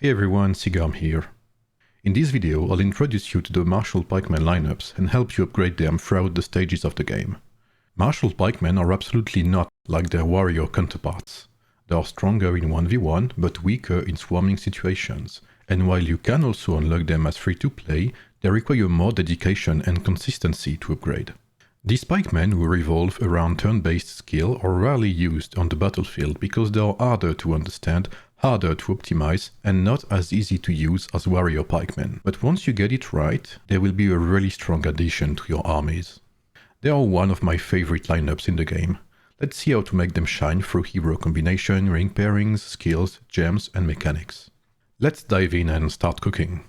Hey everyone, Sigarme here. In this video, I'll introduce you to the Marshal Pikemen lineups and help you upgrade them throughout the stages of the game. Marshal Pikemen are absolutely not like their warrior counterparts. They are stronger in 1v1, but weaker in swarming situations, and while you can also unlock them as free-to-play, they require more dedication and consistency to upgrade. These pikemen who revolve around turn-based skill are rarely used on the battlefield because they are harder to understand, harder to optimize, and not as easy to use as warrior pikemen. But once you get it right, they will be a really strong addition to your armies. They are one of my favorite lineups in the game. Let's see how to make them shine through hero combination, ring pairings, skills, gems, and mechanics. Let's dive in and start cooking.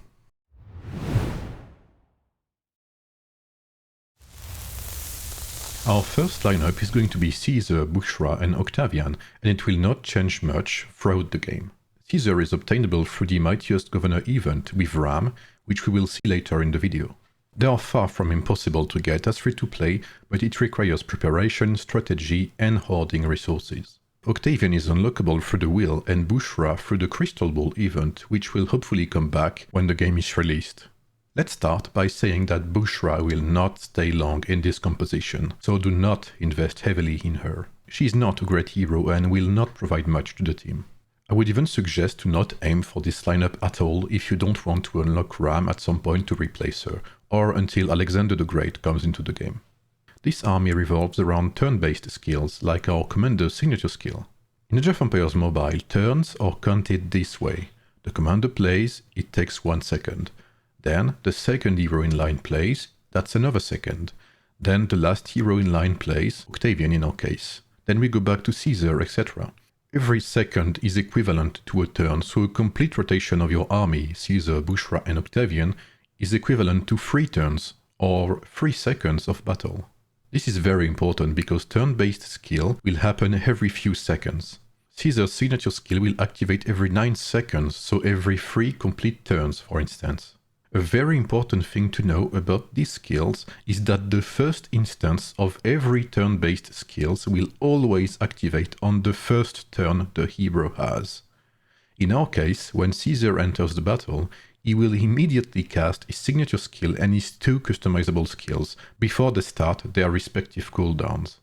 Our first lineup is going to be Caesar, Bushra and Octavian, and it will not change much throughout the game. Caesar is obtainable through the Mightiest Governor event with Ram, which we will see later in the video. They are far from impossible to get as free-to-play, but it requires preparation, strategy and hoarding resources. Octavian is unlockable through the wheel and Bushra through the Crystal Ball event, which will hopefully come back when the game is released. Let's start by saying that Bushra will not stay long in this composition, so do not invest heavily in her. She is not a great hero and will not provide much to the team. I would even suggest to not aim for this lineup at all if you don't want to unlock Ram at some point to replace her, or until Alexander the Great comes into the game. This army revolves around turn-based skills like our commander's signature skill. In Age of Empires Mobile, turns are counted this way. The commander plays, it takes 1 second. Then the second hero in line plays, that's another second. Then the last hero in line plays, Octavian in our case. Then we go back to Caesar, etc. Every second is equivalent to a turn, so a complete rotation of your army, Caesar, Bushra and Octavian, is equivalent to 3 turns, or 3 seconds of battle. This is very important because turn-based skill will happen every few seconds. Caesar's signature skill will activate every 9 seconds, so every 3 complete turns, for instance. A very important thing to know about these skills is that the first instance of every turn-based skills will always activate on the first turn the hero has. In our case, when Caesar enters the battle, he will immediately cast his signature skill and his 2 customizable skills before they start their respective cooldowns.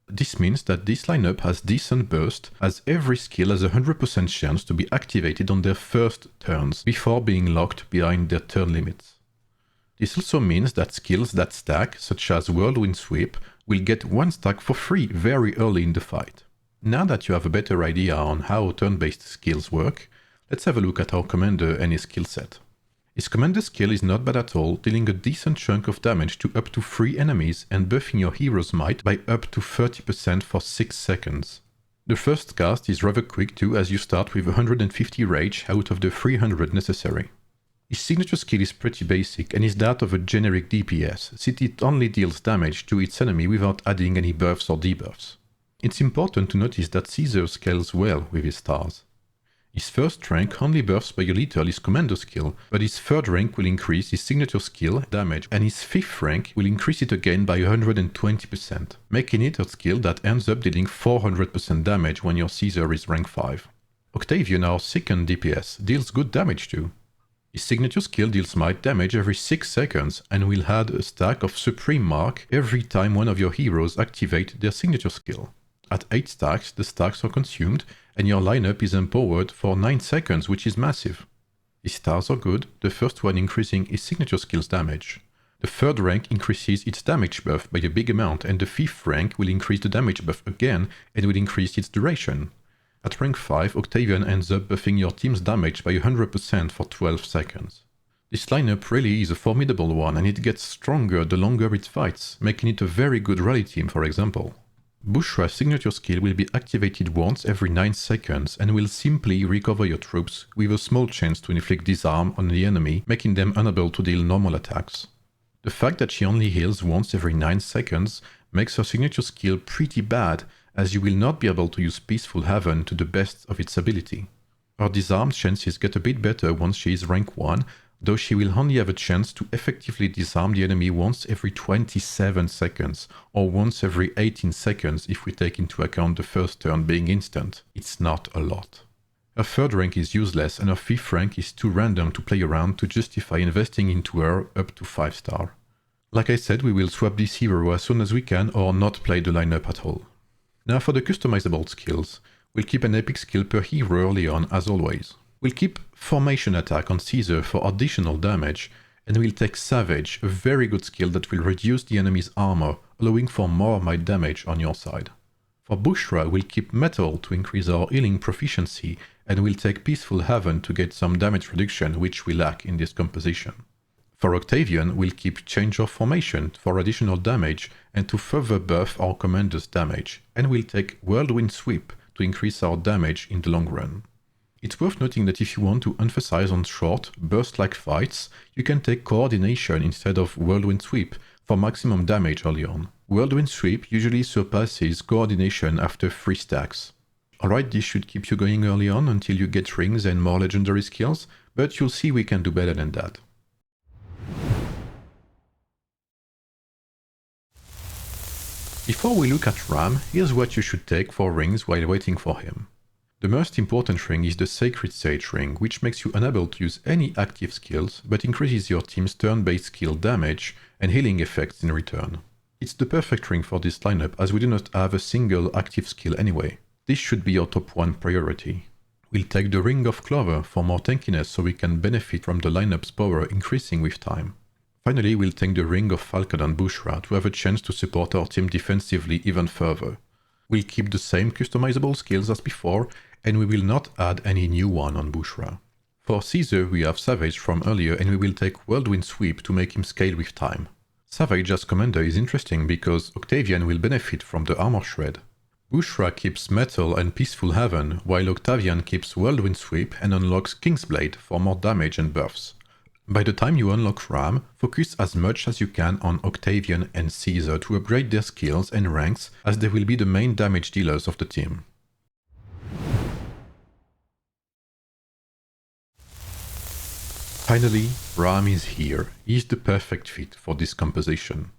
This means that this lineup has decent burst, as every skill has a 100% chance to be activated on their first turns, before being locked behind their turn limits. This also means that skills that stack, such as Whirlwind Sweep, will get 1 stack for free very early in the fight. Now that you have a better idea on how turn-based skills work, let's have a look at our commander and his skill set. His commander skill is not bad at all, dealing a decent chunk of damage to up to 3 enemies and buffing your hero's might by up to 30% for 6 seconds. The first cast is rather quick too, as you start with 150 rage out of the 300 necessary. His signature skill is pretty basic and is that of a generic DPS, since it only deals damage to its enemy without adding any buffs or debuffs. It's important to notice that Caesar scales well with his stars. His first rank only buffs by a little his commander skill, but his third rank will increase his signature skill damage, and his 5th rank will increase it again by 120%, making it a skill that ends up dealing 400% damage when your Caesar is rank 5. Octavian, our 2nd DPS, deals good damage too. His signature skill deals might damage every 6 seconds and will add a stack of Supreme Mark every time one of your heroes activate their signature skill. At 8 stacks, the stacks are consumed, and your lineup is empowered for 9 seconds, which is massive. His stars are good, the first one increasing his signature skill's damage. The 3rd rank increases its damage buff by a big amount, and the 5th rank will increase the damage buff again and will increase its duration. At rank 5, Octavian ends up buffing your team's damage by 100% for 12 seconds. This lineup really is a formidable one, and it gets stronger the longer it fights, making it a very good rally team, for example. Bushra's signature skill will be activated once every 9 seconds and will simply recover your troops with a small chance to inflict disarm on the enemy, making them unable to deal normal attacks. The fact that she only heals once every 9 seconds makes her signature skill pretty bad, as you will not be able to use Peaceful Haven to the best of its ability. Her disarm chances get a bit better once she is rank 1, though she will only have a chance to effectively disarm the enemy once every 27 seconds, or once every 18 seconds if we take into account the first turn being instant. It's not a lot. Her 3rd rank is useless and her 5th rank is too random to play around to justify investing into her up to 5 star. Like I said, we will swap this hero as soon as we can or not play the lineup at all. Now for the customizable skills, we'll keep an epic skill per hero early on as always. We'll keep Formation Attack on Caesar for additional damage, and we'll take Savage, a very good skill that will reduce the enemy's armor, allowing for more might damage on your side. For Bushra, we'll keep Metal to increase our healing proficiency, and we'll take Peaceful Haven to get some damage reduction, which we lack in this composition. For Octavian, we'll keep Change of Formation for additional damage and to further buff our commander's damage, and we'll take Whirlwind Sweep to increase our damage in the long run. It's worth noting that if you want to emphasize on short, burst-like fights, you can take Coordination instead of Whirlwind Sweep for maximum damage early on. Whirlwind Sweep usually surpasses Coordination after 3 stacks. Alright, this should keep you going early on until you get rings and more legendary skills, but you'll see we can do better than that. Before we look at Ram, here's what you should take for rings while waiting for him. The most important ring is the Sacred Sage ring, which makes you unable to use any active skills, but increases your team's turn-based skill damage and healing effects in return. It's the perfect ring for this lineup as we do not have a single active skill anyway. This should be your top 1 priority. We'll take the Ring of Clover for more tankiness so we can benefit from the lineup's power increasing with time. Finally, we'll take the Ring of Falcon on Bushra to have a chance to support our team defensively even further. We'll keep the same customizable skills as before, and we will not add any new one on Bushra. For Caesar, we have Savage from earlier, and we will take Whirlwind Sweep to make him scale with time. Savage as commander is interesting because Octavian will benefit from the armor shred. Bushra keeps Metal and Peaceful Haven, while Octavian keeps Whirlwind Sweep and unlocks Kingsblade for more damage and buffs. By the time you unlock Ram, focus as much as you can on Octavian and Caesar to upgrade their skills and ranks, as they will be the main damage dealers of the team. Finally, Ram is here. He is the perfect fit for this composition.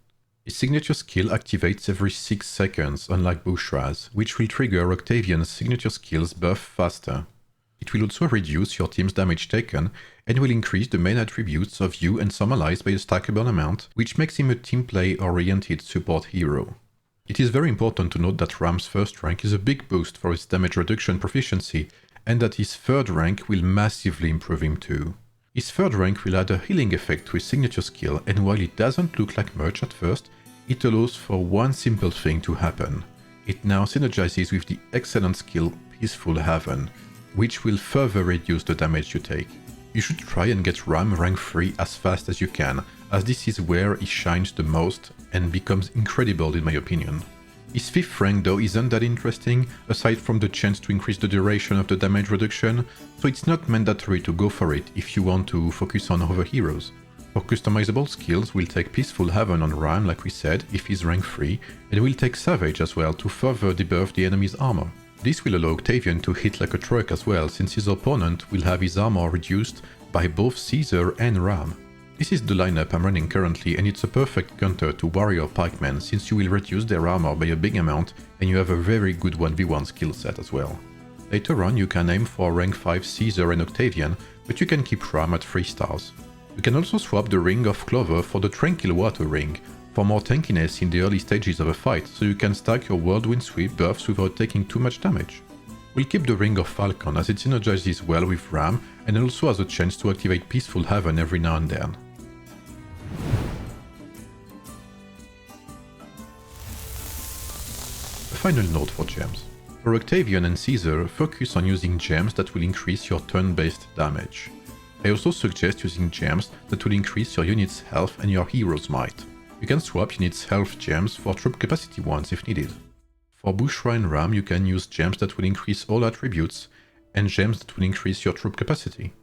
His signature skill activates every 6 seconds, unlike Bushra's, which will trigger Octavian's signature skill's buff faster. It will also reduce your team's damage taken, and will increase the main attributes of you and some allies by a stackable amount, which makes him a team play-oriented support hero. It is very important to note that Ram's 1st rank is a big boost for his damage reduction proficiency, and that his 3rd rank will massively improve him too. His 3rd rank will add a healing effect to his signature skill, and while it doesn't look like much at first, it allows for one simple thing to happen. It now synergizes with the excellent skill Peaceful Haven, which will further reduce the damage you take. You should try and get Ram rank 3 as fast as you can, as this is where he shines the most and becomes incredible in my opinion. His 5th rank though isn't that interesting, aside from the chance to increase the duration of the damage reduction, so it's not mandatory to go for it if you want to focus on other heroes. For customizable skills, we'll take Peaceful Haven on Ram like we said, if he's rank 3, and we'll take Savage as well to further debuff the enemy's armor. This will allow Octavian to hit like a truck as well, since his opponent will have his armor reduced by both Caesar and Ram. This is the lineup I'm running currently, and it's a perfect counter to Warrior Pikemen, since you will reduce their armor by a big amount and you have a very good 1v1 skill set as well. Later on you can aim for rank 5 Caesar and Octavian, but you can keep Ram at 3 stars. You can also swap the Ring of Clover for the Tranquil Water ring, for more tankiness in the early stages of a fight, so you can stack your Whirlwind Sweep buffs without taking too much damage. We'll keep the Ring of Falcon as it synergizes well with Ram and also has a chance to activate Peaceful Haven every now and then. A final note for gems. For Octavian and Caesar, focus on using gems that will increase your turn-based damage. I also suggest using gems that will increase your unit's health and your hero's might. You can swap units' health gems for troop capacity ones if needed. For Bushra and Ram you can use gems that will increase all attributes and gems that will increase your troop capacity.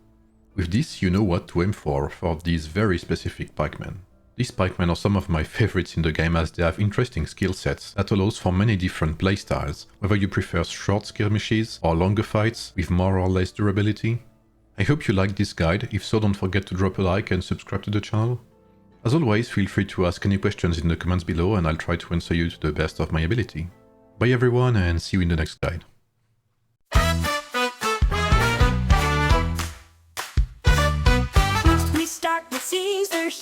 With this you know what to aim for these very specific pikemen. These pikemen are some of my favorites in the game as they have interesting skill sets that allows for many different playstyles, whether you prefer short skirmishes or longer fights with more or less durability. I hope you liked this guide. If so, don't forget to drop a like and subscribe to the channel. As always, feel free to ask any questions in the comments below and I'll try to answer you to the best of my ability. Bye everyone and see you in the next guide.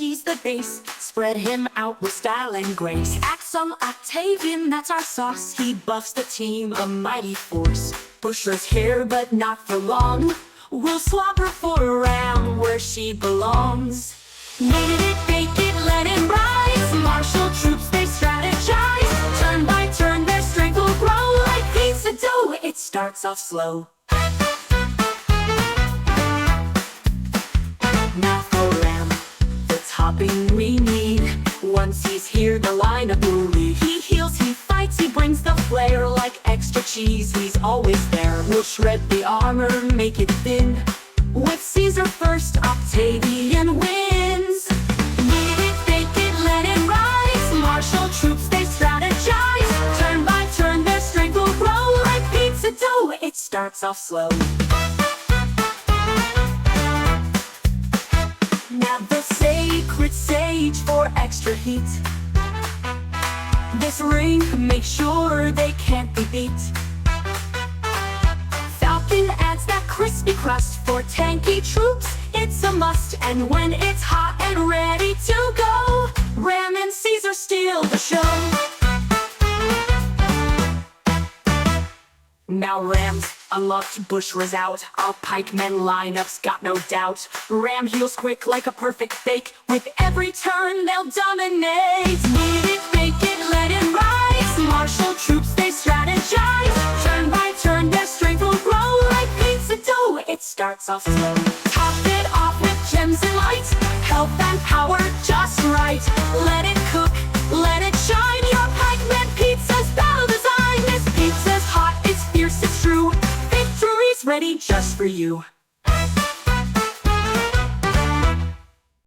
he's the base. Spread him out with style and grace. Axum Octavian, that's our sauce. He buffs the team, a mighty force. Bushra's here, but not for long. We'll swap her for a round where she belongs. Kneaded it, bake it, let him rise. Marshal troops, they strategize. Turn by turn, their strength will grow. Like pizza dough, it starts off slow. Now for Ram, the topping we need. Once he's here, the lineup will lead. He heals, he fights, he brings the flair. Like extra cheese, he's always there. We'll shred the armor, make it thin. With Caesar first, Octavian wins. Knead it, bake it, let it rise. Marshal troops, they strategize. Turn by turn, their strength will grow. Like pizza dough, it starts off slow. Now the sacred sage for extra heat. This ring, make sure they can't be beat. Falcon adds that crispy crust for tanky troops. It's a must, and when it's hot and ready to go, Ram and Caesar steal the show. Now Ram's unlocked, Bushra's out. Our pikemen lineups got no doubt. Ram heals quick like a perfect bake. With every turn they'll dominate. Knead it, bake it, let it rise. Marshal troops, they strategize. Turn by turn, their strength will grow. Like pizza dough, it starts off slow. Top it off with gems and light. Health and power just right. Let it cook, let it shine. Your pikeman pizza's battle design. This pizza's hot, it's fierce, it's true. Victory's ready just for you.